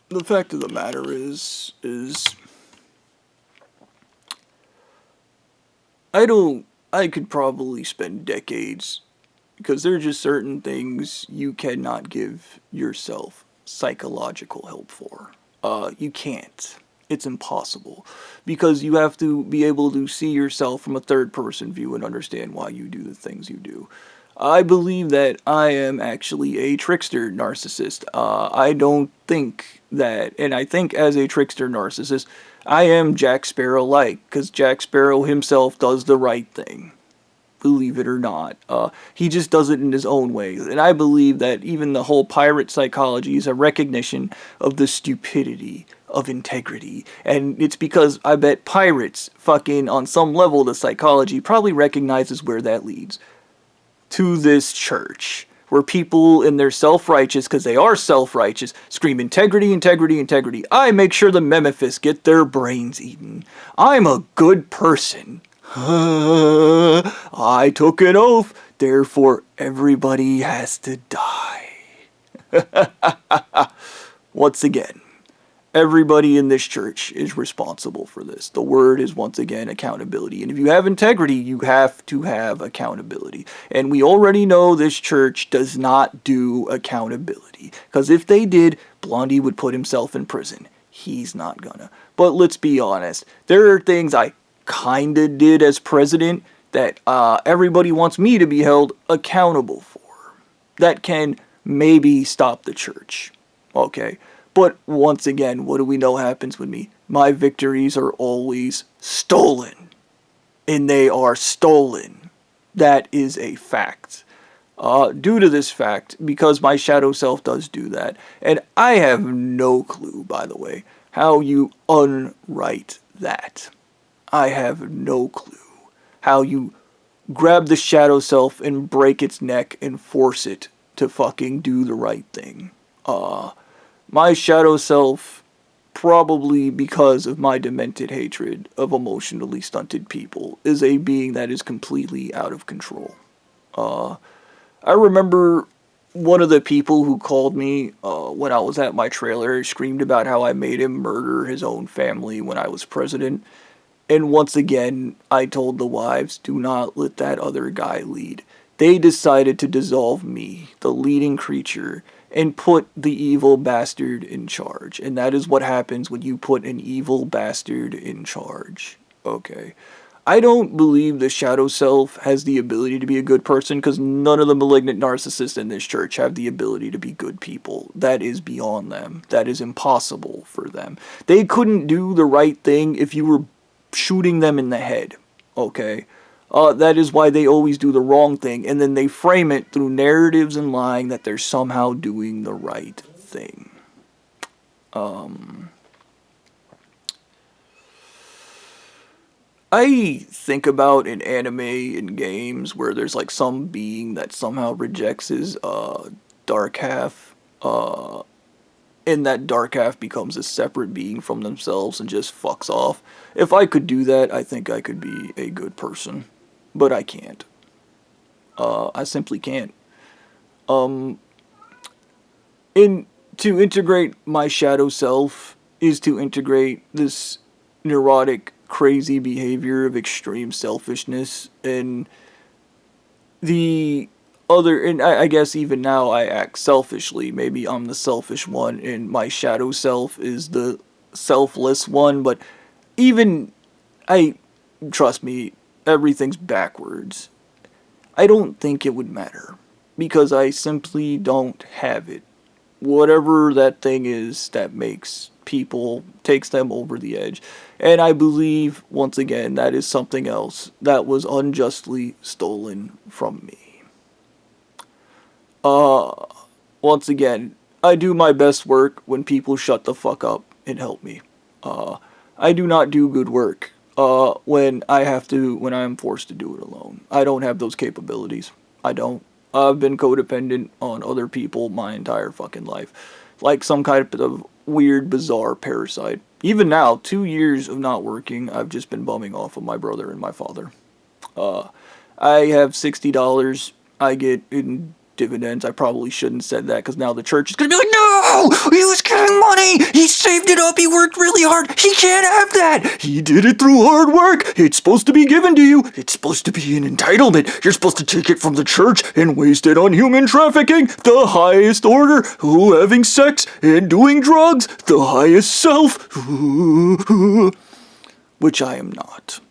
the fact of the matter is I could probably spend decades because there are just certain things you cannot give yourself psychological help for. You can't. It's impossible because you have to be able to see yourself from a third person view and understand why you do the things you do. I believe that I am actually a trickster narcissist. I don't think that, and I think as a trickster narcissist, I am Jack Sparrow like, because Jack Sparrow himself does the right thing, believe it or not. He just does it in his own way. And I believe that even the whole pirate psychology is a recognition of the stupidity of integrity. And it's because I bet pirates, fucking on some level, the psychology probably recognizes where that leads. To this church. Where people in their self-righteous, because they are self-righteous, scream integrity, integrity, integrity. I make sure the Memphis get their brains eaten. I'm a good person. I took an oath, therefore everybody has to die. Once again, everybody in this church is responsible for this. The word is once again accountability. And if you have integrity, you have to have accountability. And we already know this church does not do accountability. Because if they did, Blondie would put himself in prison. He's not gonna. But let's be honest. There are things I kinda did as president that everybody wants me to be held accountable for. That can maybe stop the church. Okay? But once again, what do we know happens with me? My victories are always stolen. And they are stolen. That is a fact. Due to this fact, because my shadow self does do that, and I have no clue, by the way, how you unwrite that. I have no clue how you grab the shadow self and break its neck and force it to fucking do the right thing. My shadow self, probably because of my demented hatred of emotionally stunted people, is a being that is completely out of control. I remember one of the people who called me when I was at my trailer screamed about how I made him murder his own family when I was president. And once again, I told the wives, do not let that other guy lead. They decided to dissolve me, the leading creature, and put the evil bastard in charge. And that is what happens when you put an evil bastard in charge. Okay. I don't believe the shadow self has the ability to be a good person because none of the malignant narcissists in this church have the ability to be good people. That is beyond them. That is impossible for them. They couldn't do the right thing if you were shooting them in the head. Okay? That is why they always do the wrong thing, and then they frame it through narratives and lying that they're somehow doing the right thing. I think about in anime and games where there's like some being that somehow rejects his dark half, and that dark half becomes a separate being from themselves and just fucks off. If I could do that, I think I could be a good person. But I can't. I simply can't. And to integrate my shadow self is to integrate this neurotic, crazy behavior of extreme selfishness and the other, and I guess even now I act selfishly. Maybe I'm the selfish one and my shadow self is the selfless one, but even, trust me, everything's backwards. I don't think it would matter because I simply don't have it. Whatever that thing is that makes people, takes them over the edge. And I believe, once again, that is something else that was unjustly stolen from me. Once again, I do my best work when people shut the fuck up and help me. I do not do good work when I am forced to do it alone. I don't have those capabilities. I don't. I've been codependent on other people my entire fucking life. Like some kind of weird, bizarre parasite. Even now, 2 years of not working, I've just been bumming off of my brother and my father. I have $60 I get in dividends. I probably shouldn't have said that because now the church is going to be like, no, he was getting money. He saved it up. He worked really hard. He can't have that. He did it through hard work. It's supposed to be given to you. It's supposed to be an entitlement. You're supposed to take it from the church and waste it on human trafficking, the highest order, having sex and doing drugs, the highest self, which I am not.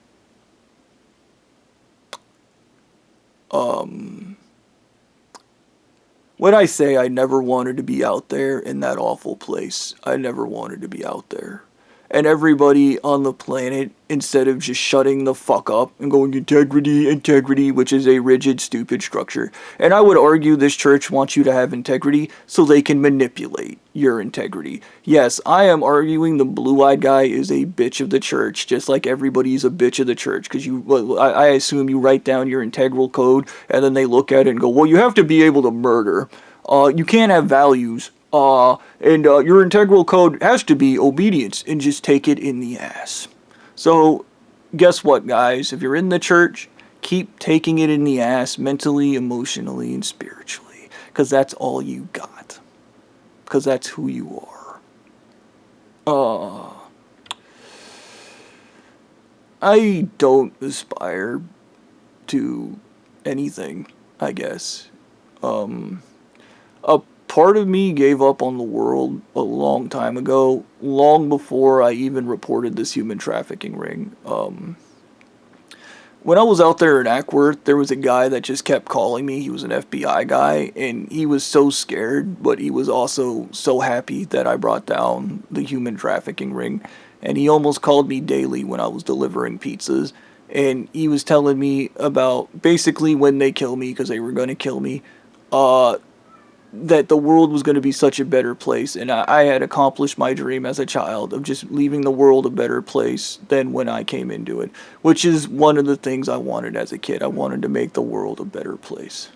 When I say I never wanted to be out there in that awful place, I never wanted to be out there. And everybody on the planet, instead of just shutting the fuck up and going integrity, which is a rigid, stupid structure. And I would argue this church wants you to have integrity so they can manipulate your integrity. Yes, I am arguing the blue-eyed guy is a bitch of the church, just like everybody's a bitch of the church. Because I assume you write down your integral code, and then they look at it and go, well, you have to be able to murder. You can't have values. And your integral code has to be obedience, and just take it in the ass. So, guess what, guys? If you're in the church, keep taking it in the ass mentally, emotionally, and spiritually. Because that's all you got. Because that's who you are. I don't aspire to anything, I guess. A part of me gave up on the world a long time ago, long before I even reported this human trafficking ring. When I was out there in Ackworth, there was a guy that just kept calling me. He was an FBI guy, and he was so scared, but he was also so happy that I brought down the human trafficking ring. And he almost called me daily when I was delivering pizzas. And he was telling me about basically when they kill me, because they were going to kill me, that the world was going to be such a better place, and I had accomplished my dream as a child of just leaving the world a better place than when I came into it, which is one of the things I wanted as a kid. I wanted to make the world a better place.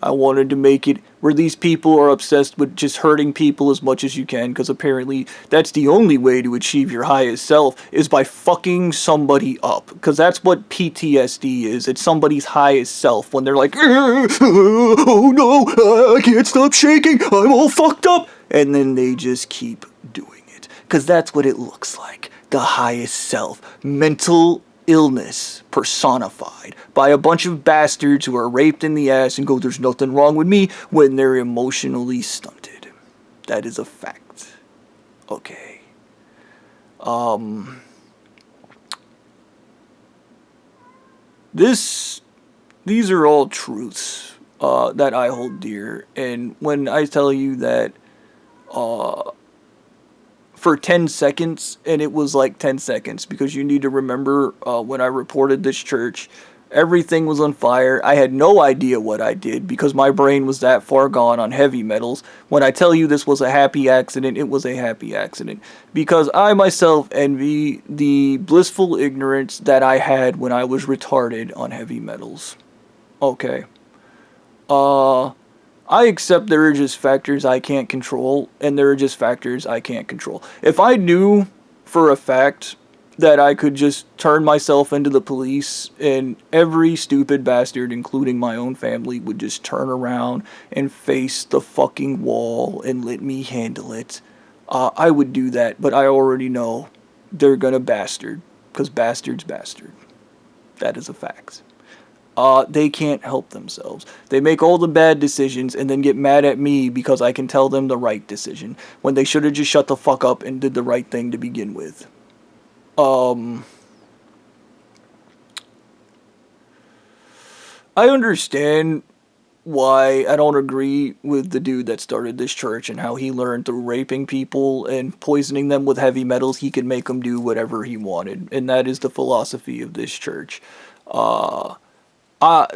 I wanted to make it where these people are obsessed with just hurting people as much as you can, because apparently that's the only way to achieve your highest self, is by fucking somebody up. Because that's what PTSD is. It's somebody's highest self when they're like, oh no, I can't stop shaking, I'm all fucked up. And then they just keep doing it. Because that's what it looks like. The highest self. Mental illness personified by a bunch of bastards who are raped in the ass and go, there's nothing wrong with me, when they're emotionally stunted. That is a fact. Okay. These are all truths that I hold dear, and when I tell you that for 10 seconds, and it was like 10 seconds, because you need to remember when I reported this church, everything was on fire. I had no idea what I did because my brain was that far gone on heavy metals. When I tell you this was a happy accident, it was a happy accident. Because I myself envy the blissful ignorance that I had when I was retarded on heavy metals. Okay. I accept there are just factors I can't control, and there are just factors I can't control. If I knew for a fact that I could just turn myself into the police, and every stupid bastard, including my own family, would just turn around and face the fucking wall and let me handle it, I would do that. But I already know they're gonna bastard, because bastard's bastard. That is a fact. They can't help themselves. They make all the bad decisions and then get mad at me because I can tell them the right decision, when they should have just shut the fuck up and did the right thing to begin with. I understand why I don't agree with the dude that started this church and how he learned through raping people and poisoning them with heavy metals he could make them do whatever he wanted. And that is the philosophy of this church.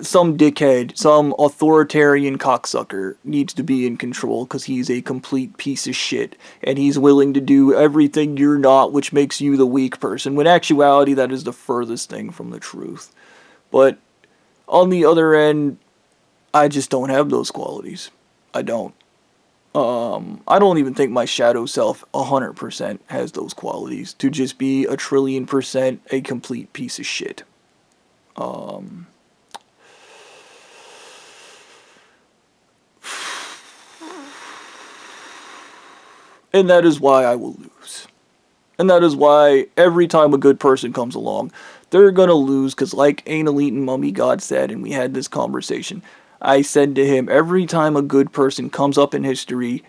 Some dickhead, some authoritarian cocksucker needs to be in control because he's a complete piece of shit and he's willing to do everything you're not, which makes you the weak person, when actuality that is the furthest thing from the truth. But on the other end, I just don't have those qualities. I don't. I don't even think my shadow self 100% has those qualities to just be 1,000,000,000% a complete piece of shit. And that is why I will lose. And that is why every time a good person comes along, they're gonna lose, because like Anal Eaten Mummy God said, and we had this conversation, I said to him, every time a good person comes up in history,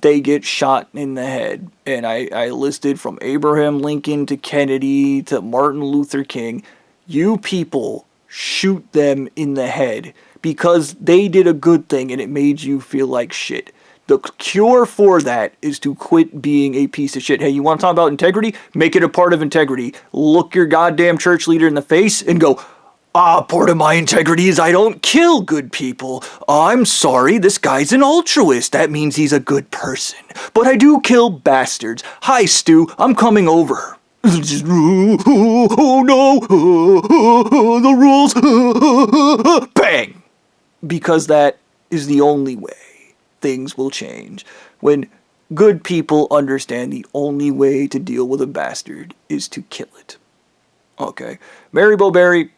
they get shot in the head. And I listed from Abraham Lincoln to Kennedy to Martin Luther King. You people shoot them in the head because they did a good thing and it made you feel like shit. The cure for that is to quit being a piece of shit. Hey, you want to talk about integrity? Make it a part of integrity. Look your goddamn church leader in the face and go, part of my integrity is I don't kill good people. I'm sorry, this guy's an altruist. That means he's a good person. But I do kill bastards. Hi, Stu, I'm coming over. Oh no, the rules. Bang! Because that is the only way things will change. When good people understand the only way to deal with a bastard is to kill it. Okay. Mary Bowberry,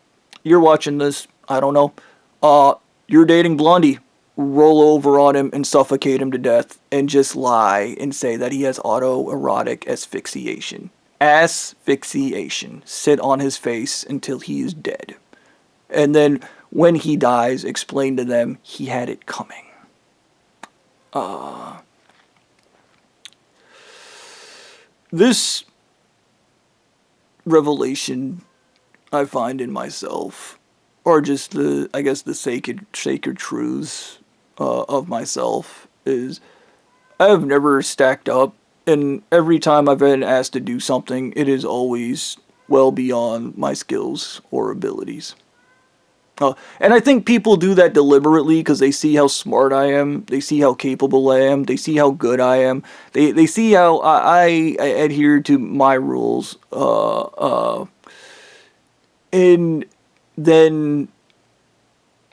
you're watching this. I don't know. You're dating Blondie. Roll over on him and suffocate him to death and just lie and say that he has autoerotic asphyxiation. Asphyxiation. Sit on his face until he is dead. And then when he dies, explain to them he had it coming. This revelation I find in myself, or just the sacred truths of myself, is I have never stacked up, and every time I've been asked to do something, it is always well beyond my skills or abilities. And I think people do that deliberately because they see how smart I am, they see how capable I am, they see how good I am, they see how I adhere to my rules, and then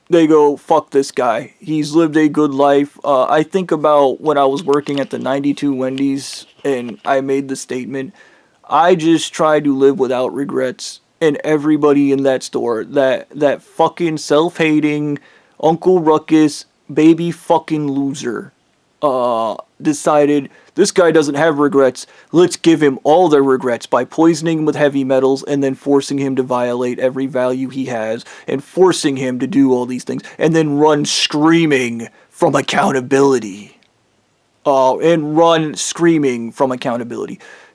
they go, fuck this guy, he's lived a good life. I think about when I was working at the 92 Wendy's and I made the statement, I just try to live without regrets. And everybody in that store, that fucking self-hating Uncle Ruckus baby fucking loser, decided this guy doesn't have regrets. Let's give him all their regrets by poisoning him with heavy metals and then forcing him to violate every value he has and forcing him to do all these things and then run screaming from accountability.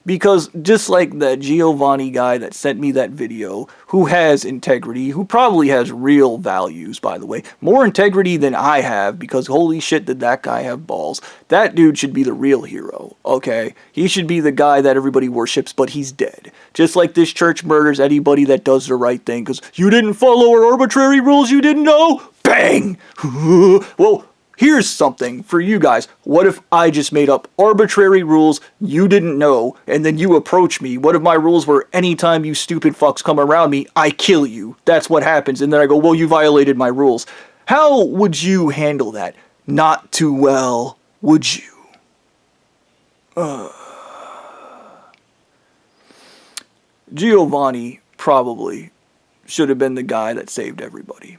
Because just like that Giovanni guy that sent me that video, who has integrity, who probably has real values, by the way, more integrity than I have, because holy shit did that guy have balls. That dude should be the real hero, okay? He should be the guy that everybody worships, but he's dead. Just like this church murders anybody that does the right thing, because you didn't follow our arbitrary rules you didn't know? Bang! Well, here's something for you guys. What if I just made up arbitrary rules you didn't know, and then you approach me? What if my rules were anytime you stupid fucks come around me, I kill you? That's what happens. And then I go, well, you violated my rules. How would you handle that? Not too well, would you? Giovanni probably should have been the guy that saved everybody.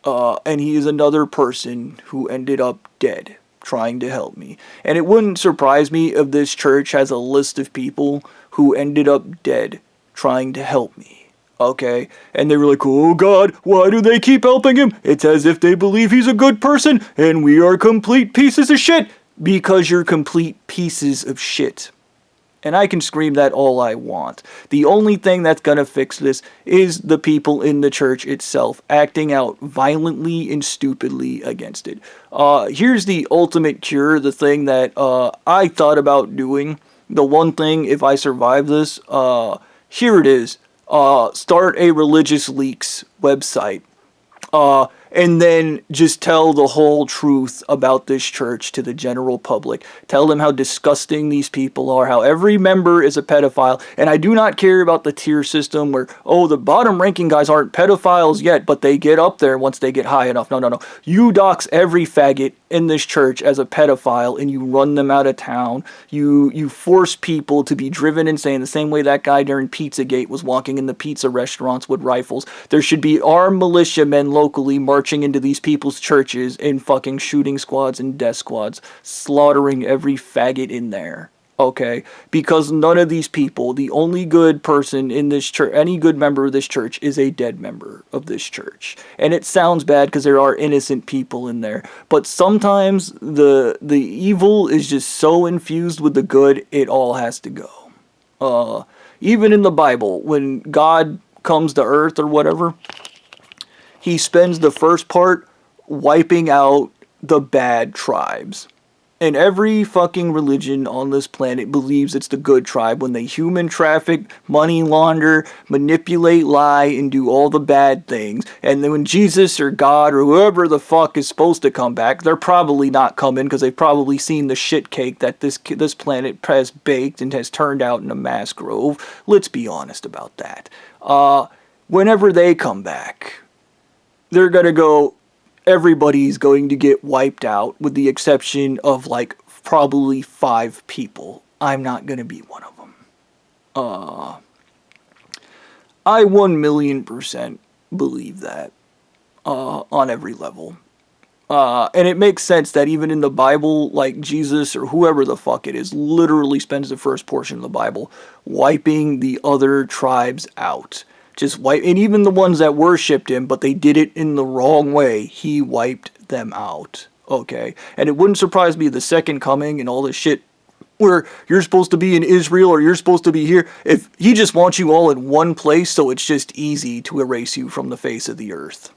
And he is another person who ended up dead trying to help me. And it wouldn't surprise me if this church has a list of people who ended up dead trying to help me. Okay? And they were like, oh God, why do they keep helping him? It's as if they believe he's a good person and we are complete pieces of shit. Because you're complete pieces of shit. And I can scream that all I want. The only thing that's going to fix this is the people in the church itself acting out violently and stupidly against it. Here's the ultimate cure, the thing that I thought about doing. The one thing, if I survive this, here it is. Start a religious leaks website. And then just tell the whole truth about this church to the general public. Tell them how disgusting these people are, how every member is a pedophile. And I do not care about the tier system where, oh, the bottom ranking guys aren't pedophiles yet, but they get up there once they get high enough. No. You dox every faggot in this church as a pedophile and you run them out of town. You force people to be driven insane the same way that guy during Pizzagate was walking in the pizza restaurants with rifles. There should be armed militiamen locally marching marching into these people's churches in fucking shooting squads and death squads, slaughtering every faggot in there. Okay, because none of these people, the only good person in this church, any good member of this church is a dead member of this church. And it sounds bad because there are innocent people in there, but sometimes the evil is just so infused with the good, it all has to go. Even in the Bible, when God comes to earth or whatever, he spends the first part wiping out the bad tribes. And every fucking religion on this planet believes it's the good tribe when they human traffic, money launder, manipulate, lie, and do all the bad things. And then when Jesus or God or whoever the fuck is supposed to come back, they're probably not coming because they've probably seen the shit cake that this planet has baked and has turned out in a mass grove. Let's be honest about that. Whenever they come back, they're gonna go, everybody's going to get wiped out with the exception of like probably 5 people. I'm not going to be one of them. I 1,000,000% believe that on every level. And it makes sense that even in the Bible, like Jesus or whoever the fuck it is, literally spends the first portion of the Bible wiping the other tribes out. Just wipe, and even the ones that worshipped him, but they did it in the wrong way, he wiped them out. Okay? And it wouldn't surprise me the second coming and all this shit where you're supposed to be in Israel or you're supposed to be here, if he just wants you all in one place so it's just easy to erase you from the face of the earth.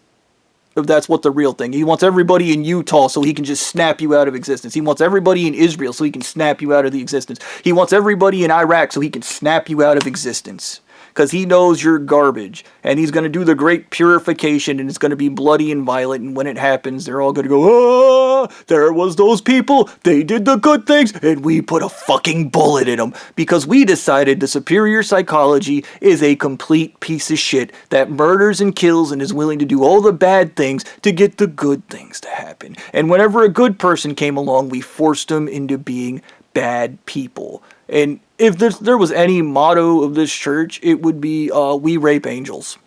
If that's what the real thing. He wants everybody in Utah so he can just snap you out of existence. He wants everybody in Israel so he can snap you out of the existence. He wants everybody in Iraq so he can snap you out of existence. Because he knows you're garbage, and he's going to do the great purification, and it's going to be bloody and violent, and when it happens, they're all going to go, there was those people, they did the good things, and we put a fucking bullet in them, because we decided the superior psychology is a complete piece of shit that murders and kills and is willing to do all the bad things to get the good things to happen. And whenever a good person came along, we forced them into being bad people. And if there was any motto of this church, it would be, we rape angels.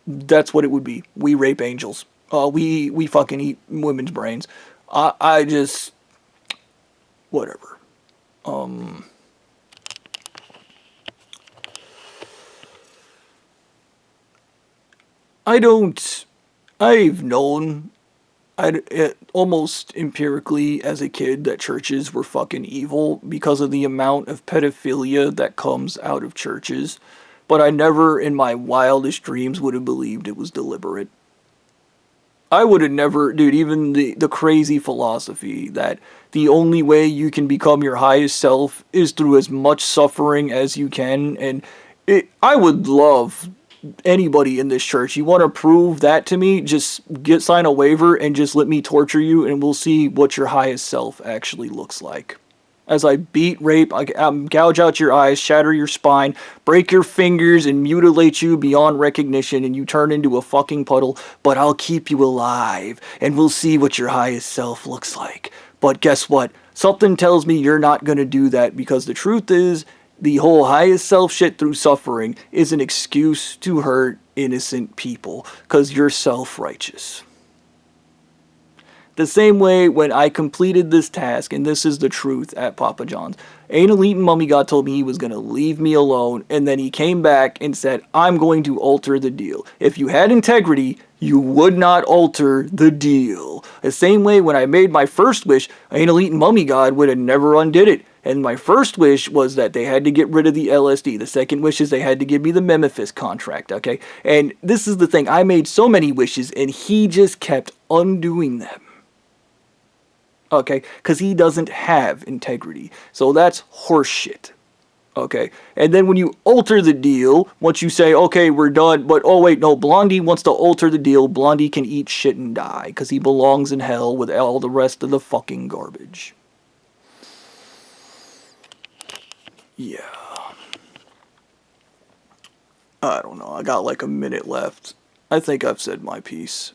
That's what it would be. We rape angels. We fucking eat women's brains. I just, whatever. I've known almost empirically as a kid that churches were fucking evil because of the amount of pedophilia that comes out of churches, but I never in my wildest dreams would have believed it was deliberate. I would have never, dude, even the crazy philosophy that the only way you can become your highest self is through as much suffering as you can, and I would love anybody in this church, you want to prove that to me, just sign a waiver and just let me torture you and we'll see what your highest self actually looks like. As I beat, rape, gouge out your eyes, shatter your spine, break your fingers and mutilate you beyond recognition and you turn into a fucking puddle, but I'll keep you alive and we'll see what your highest self looks like. But guess what? Something tells me you're not going to do that because the truth is, the whole highest self shit through suffering is an excuse to hurt innocent people because you're self-righteous. The same way when I completed this task, and this is the truth at Papa John's, Anal Eating Mummy God told me he was going to leave me alone, and then he came back and said, I'm going to alter the deal. If you had integrity, you would not alter the deal. The same way when I made my first wish, Anal Eating Mummy God would have never undid it. And my first wish was that they had to get rid of the LSD. The second wish is they had to give me the Memphis contract, okay? And this is the thing. I made so many wishes, and he just kept undoing them. Okay? Because he doesn't have integrity. So that's horseshit. Okay? And then when you alter the deal, once you say, okay, we're done, but oh wait, no, Blondie wants to alter the deal, Blondie can eat shit and die, because he belongs in hell with all the rest of the fucking garbage. Yeah. I don't know. I got like a minute left. I think I've said my piece.